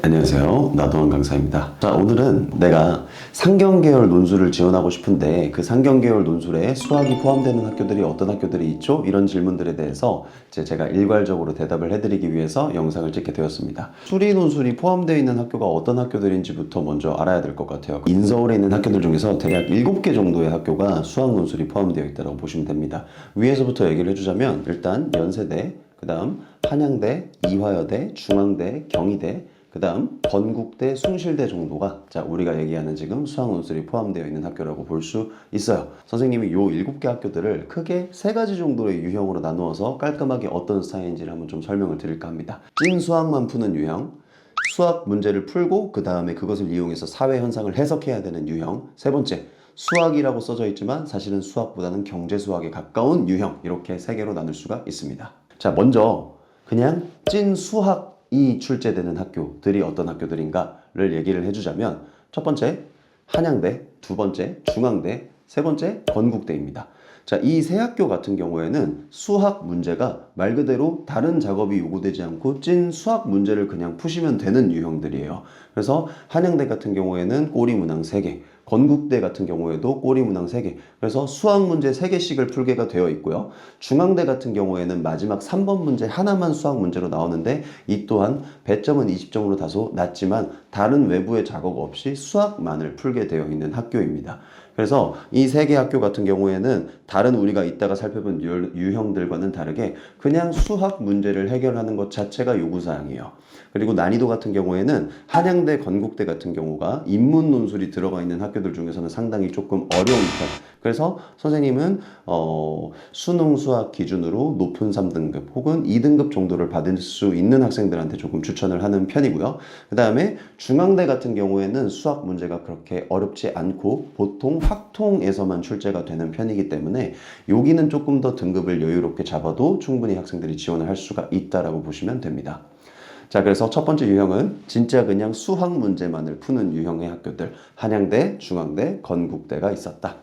안녕하세요. 나도환 강사입니다. 자, 오늘은 내가 상경계열 논술을 지원하고 싶은데 그 상경계열 논술에 수학이 포함되는 학교들이 어떤 학교들이 있죠? 이런 질문들에 대해서 제가 일괄적으로 대답을 해드리기 위해서 영상을 찍게 되었습니다. 수리 논술이 포함되어 있는 학교가 어떤 학교들인지부터 먼저 알아야 될 것 같아요. 인서울에 있는 학교들 중에서 대략 7개 정도의 학교가 수학 논술이 포함되어 있다고 보시면 됩니다. 위에서부터 얘기를 해주자면 일단 연세대, 그 다음 한양대, 이화여대, 중앙대, 경희대, 그 다음 건국대, 숭실대 정도가 우리가 얘기하는 지금 수학 논술이 포함되어 있는 학교라고 볼 수 있어요. 선생님이 요 7개 학교들을 크게 3가지 정도의 유형으로 나누어서 깔끔하게 어떤 스타일인지를 한번 좀 설명을 드릴까 합니다. 찐 수학만 푸는 유형, 수학 문제를 풀고 그 다음에 그것을 이용해서 사회 현상을 해석해야 되는 유형, 세 번째 수학이라고 써져 있지만 사실은 수학보다는 경제 수학에 가까운 유형, 이렇게 3개로 나눌 수가 있습니다. 자, 먼저 그냥 찐 수학이 출제되는 학교들이 어떤 학교들인가를 얘기를 해주자면, 첫 번째 한양대, 두 번째 중앙대, 세 번째 건국대입니다. 자, 이 세 학교 같은 경우에는 수학 문제가 말 그대로 다른 작업이 요구되지 않고 찐 수학 문제를 그냥 푸시면 되는 유형들이에요. 그래서 한양대 같은 경우에는 꼬리문항 3개, 건국대 같은 경우에도 꼬리문항 3개, 그래서 수학 문제 3개씩을 풀게가 되어 있고요. 중앙대 같은 경우에는 마지막 3번 문제 하나만 수학 문제로 나오는데 이 또한 배점은 20점으로 다소 낮지만 다른 외부의 작업 없이 수학만을 풀게 되어 있는 학교입니다. 그래서 이 3개 학교 같은 경우에는 다른 우리가 이따가 살펴본 유형들과는 다르게 그냥 수학 문제를 해결하는 것 자체가 요구사항이에요. 그리고 난이도 같은 경우에는 한양대, 건국대 같은 경우가 인문 논술이 들어가 있는 학교들 중에서는 상당히 조금 어려운 편. 그래서 선생님은 수능 수학 기준으로 높은 3등급 혹은 2등급 정도를 받을 수 있는 학생들한테 조금 추천을 하는 편이고요. 그 다음에 중앙대 같은 경우에는 수학 문제가 그렇게 어렵지 않고 보통 확통에서만 출제가 되는 편이기 때문에 여기는 조금 더 등급을 여유롭게 잡아도 충분히 학생들이 지원을 할 수가 있다라고 보시면 됩니다. 자, 그래서 첫 번째 유형은 진짜 그냥 수학 문제만을 푸는 유형의 학교들, 한양대, 중앙대, 건국대가 있었다.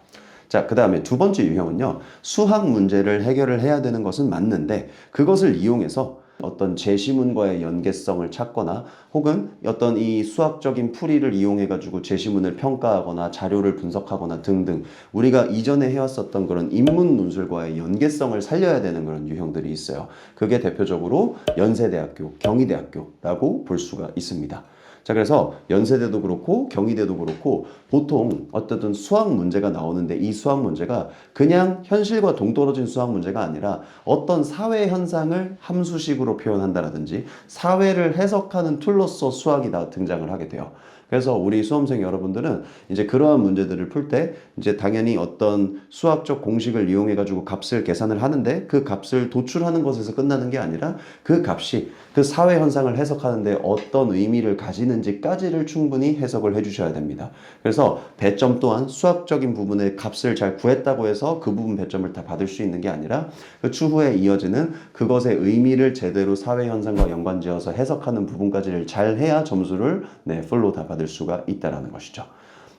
자, 그 다음에 두 번째 유형은요, 수학 문제를 해결을 해야 되는 것은 맞는데 그것을 이용해서 어떤 제시문과의 연계성을 찾거나 혹은 어떤 이 수학적인 풀이를 이용해 가지고 제시문을 평가하거나 자료를 분석하거나 등등 우리가 이전에 해왔었던 그런 인문 논술과의 연계성을 살려야 되는 그런 유형들이 있어요. 그게 대표적으로 연세대학교, 경희대학교라고 볼 수가 있습니다. 자, 그래서 연세대도 그렇고 경희대도 그렇고 보통 어쨌든 수학 문제가 나오는데 이 수학 문제가 그냥 현실과 동떨어진 수학 문제가 아니라 어떤 사회 현상을 함수식으로 표현한다라든지 사회를 해석하는 툴로서 수학이 다 등장을 하게 돼요. 그래서 우리 수험생 여러분들은 이제 그러한 문제들을 풀 때 이제 당연히 어떤 수학적 공식을 이용해 가지고 값을 계산을 하는데 그 값을 도출하는 것에서 끝나는 게 아니라 그 값이 그 사회 현상을 해석하는데 어떤 의미를 가지는지까지를 충분히 해석을 해 주셔야 됩니다. 그래서 배점 또한 수학적인 부분의 값을 잘 구했다고 해서 그 부분 배점을 다 받을 수 있는 게 아니라 그 추후에 이어지는 그것의 의미를 제대로 사회 현상과 연관지어서 해석하는 부분까지를 잘 해야 점수를 풀로 다 받을 수가 있다라는 것이죠.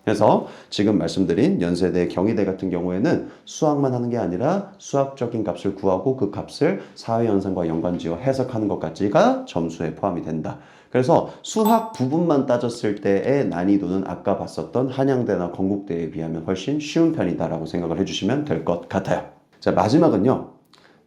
그래서 지금 말씀드린 연세대, 경희대 같은 경우에는 수학만 하는 게 아니라 수학적인 값을 구하고 그 값을 사회현상과 연관지어 해석하는 것까지가 점수에 포함이 된다. 그래서 수학 부분만 따졌을 때의 난이도는 아까 봤었던 한양대나 건국대에 비하면 훨씬 쉬운 편이다라고 생각을 해주시면 될 것 같아요. 자, 마지막은요.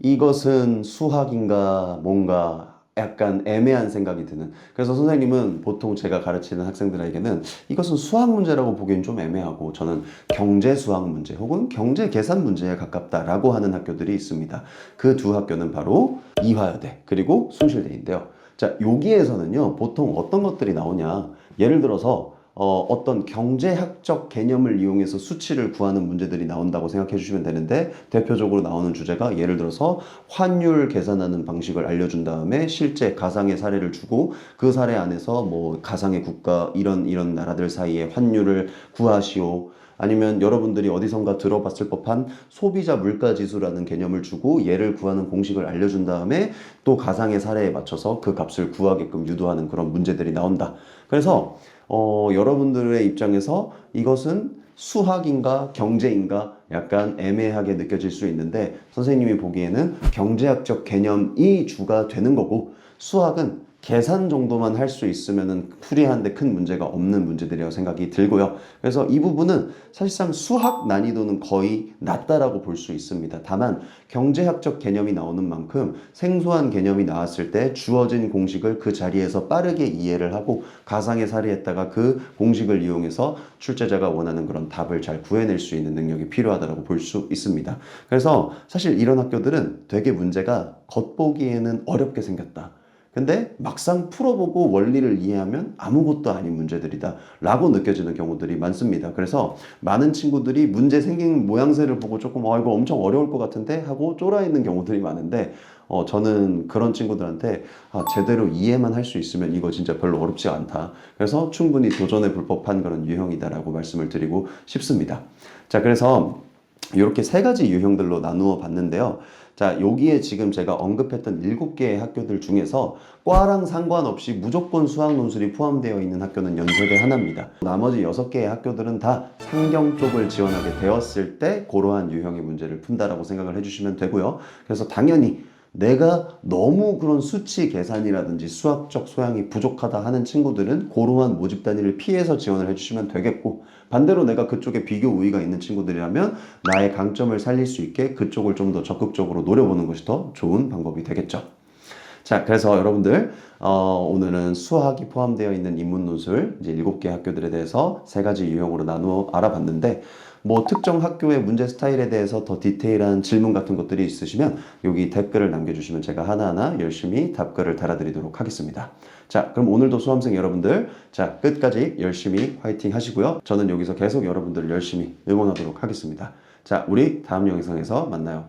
이것은 수학인가 뭔가 약간 애매한 생각이 드는, 그래서 선생님은 보통 제가 가르치는 학생들에게는 이것은 수학 문제라고 보기엔 좀 애매하고 저는 경제 수학 문제 혹은 경제 계산 문제에 가깝다라고 하는 학교들이 있습니다. 그 두 학교는 바로 이화여대 그리고 숭실대인데요. 자, 여기에서는요 보통 어떤 것들이 나오냐, 예를 들어서 어떤 경제학적 개념을 이용해서 수치를 구하는 문제들이 나온다고 생각해 주시면 되는데, 대표적으로 나오는 주제가 예를 들어서 환율 계산하는 방식을 알려준 다음에 실제 가상의 사례를 주고 그 사례 안에서 뭐 가상의 국가 이런 나라들 사이의 환율을 구하시오, 아니면 여러분들이 어디선가 들어봤을 법한 소비자 물가지수라는 개념을 주고 얘를 구하는 공식을 알려준 다음에 또 가상의 사례에 맞춰서 그 값을 구하게끔 유도하는 그런 문제들이 나온다. 그래서 여러분들의 입장에서 이것은 수학인가 경제인가 약간 애매하게 느껴질 수 있는데, 선생님이 보기에는 경제학적 개념이 주가 되는 거고 수학은 계산 정도만 할 수 있으면은 풀이하는데 큰 문제가 없는 문제들이라고 생각이 들고요. 그래서 이 부분은 사실상 수학 난이도는 거의 낮다라고 볼 수 있습니다. 다만 경제학적 개념이 나오는 만큼 생소한 개념이 나왔을 때 주어진 공식을 그 자리에서 빠르게 이해를 하고 가상의 사례에다가 그 공식을 이용해서 출제자가 원하는 그런 답을 잘 구해낼 수 있는 능력이 필요하다고 볼 수 있습니다. 그래서 사실 이런 학교들은 되게 문제가 겉보기에는 어렵게 생겼다. 근데 막상 풀어보고 원리를 이해하면 아무것도 아닌 문제들이다 라고 느껴지는 경우들이 많습니다. 그래서 많은 친구들이 문제 생긴 모양새를 보고 조금 이거 엄청 어려울 것 같은데 하고 쫄아 있는 경우들이 많은데 저는 그런 친구들한테 제대로 이해만 할 수 있으면 이거 진짜 별로 어렵지 않다. 그래서 충분히 도전해 볼 법한 그런 유형이다라고 말씀을 드리고 싶습니다. 자, 그래서 이렇게 세 가지 유형들로 나누어 봤는데요. 자, 여기에 지금 제가 언급했던 7개의 학교들 중에서 과랑 상관없이 무조건 수학 논술이 포함되어 있는 학교는 연세대 하나입니다. 나머지 6개의 학교들은 다 상경 쪽을 지원하게 되었을 때 그러한 유형의 문제를 푼다라고 생각을 해주시면 되고요. 그래서 당연히 내가 너무 그런 수치 계산이라든지 수학적 소양이 부족하다 하는 친구들은 고루한 모집 단위를 피해서 지원을 해주시면 되겠고, 반대로 내가 그쪽에 비교 우위가 있는 친구들이라면 나의 강점을 살릴 수 있게 그쪽을 좀 더 적극적으로 노려보는 것이 더 좋은 방법이 되겠죠. 자, 그래서 여러분들 오늘은 수학이 포함되어 있는 인문 논술 이제 7개 학교들에 대해서 3가지 유형으로 나누어 알아봤는데, 뭐 특정 학교의 문제 스타일에 대해서 더 디테일한 질문 같은 것들이 있으시면 여기 댓글을 남겨주시면 제가 하나하나 열심히 답글을 달아드리도록 하겠습니다. 자, 그럼 오늘도 수험생 여러분들, 자, 끝까지 열심히 화이팅 하시고요. 저는 여기서 계속 여러분들을 열심히 응원하도록 하겠습니다. 자, 우리 다음 영상에서 만나요.